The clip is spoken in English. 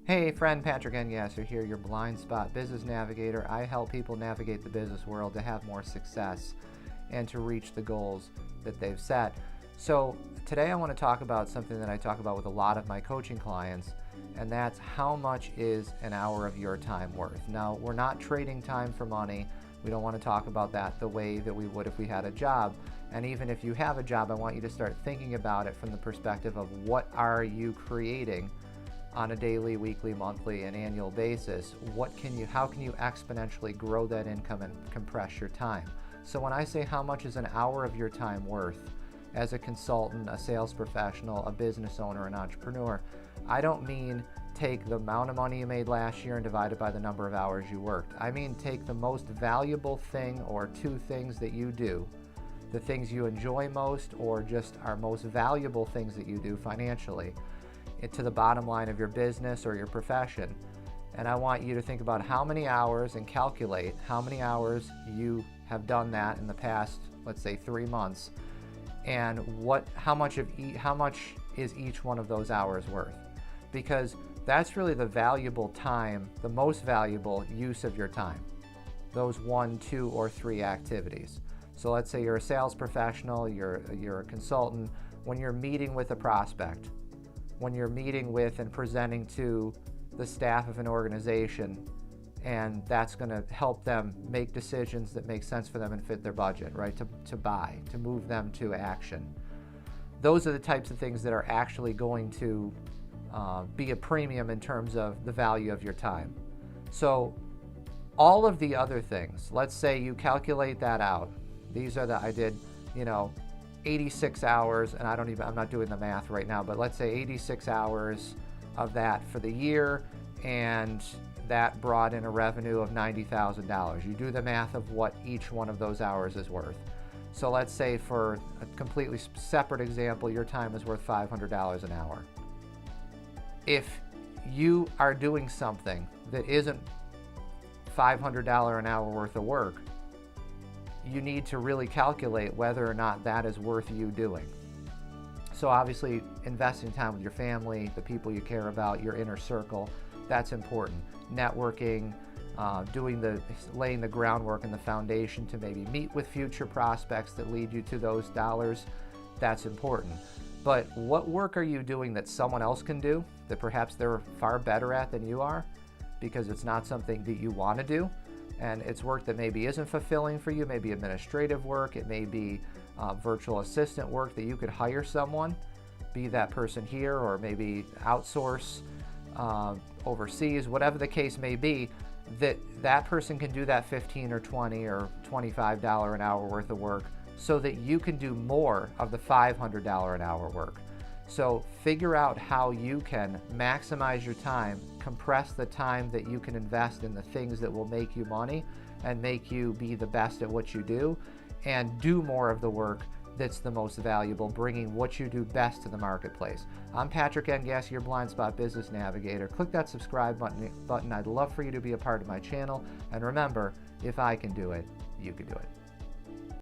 Hey friend, Patrick Engasser here, your blind spot business navigator. I help people navigate the business world to have more success and to reach the goals that they've set. So today I want to talk about something that I talk about with a lot of my coaching clients, and that's how much is an hour of your time worth. Now, we're not trading time for money. We don't want to talk about that the way that we would if we had a job. And even if you have a job, I want you to start thinking about it from the perspective of what are you creating on a daily, weekly, monthly, and annual basis. How can you exponentially grow that income and compress your time? So when I say how much is an hour of your time worth as a consultant, a sales professional, a business owner, an entrepreneur, I don't mean take the amount of money you made last year and divide it by the number of hours you worked. I mean take the most valuable thing or two things that you do, the things you enjoy most or just are most valuable things that you do financially, to the bottom line of your business or your profession. And I want you to think about how many hours and calculate how many hours you have done that in the past, let's say 3 months, and how much is each one of those hours worth? Because that's really the valuable time, the most valuable use of your time, those 1, 2, or 3 activities. So let's say you're a sales professional, you're a consultant. When you're meeting with a prospect, when you're meeting with and presenting to the staff of an organization, and that's going to help them make decisions that make sense for them and fit their budget, right? To move them to action. Those are the types of things that are actually going to be a premium in terms of the value of your time. So all of the other things, let's say you calculate that out. These are I did, 86 hours, and I'm not doing the math right now, but let's say 86 hours of that for the year, and that brought in a revenue of $90,000. You do the math of what each one of those hours is worth. So let's say for a completely separate example, your time is worth $500 an hour. If you are doing something that isn't $500 an hour worth of work, you need to really calculate whether or not that is worth you doing. So obviously investing time with your family, the people you care about, your inner circle, that's important. Networking, laying the groundwork and the foundation to maybe meet with future prospects that lead you to those dollars, that's important. But what work are you doing that someone else can do, that perhaps they're far better at than you are, because it's not something that you want to do? And it's work that maybe isn't fulfilling for you, maybe administrative work, it may be virtual assistant work that you could hire someone, be that person here, or maybe outsource overseas, whatever the case may be, that person can do that 15 or 20 or $25 an hour worth of work so that you can do more of the $500 an hour work. So figure out how you can maximize your time, compress the time that you can invest in the things that will make you money and make you be the best at what you do, and do more of the work that's the most valuable, bringing what you do best to the marketplace. I'm Patrick Engasser, your blind spot business navigator. Click that subscribe button. I'd love for you to be a part of my channel. And remember, if I can do it, you can do it.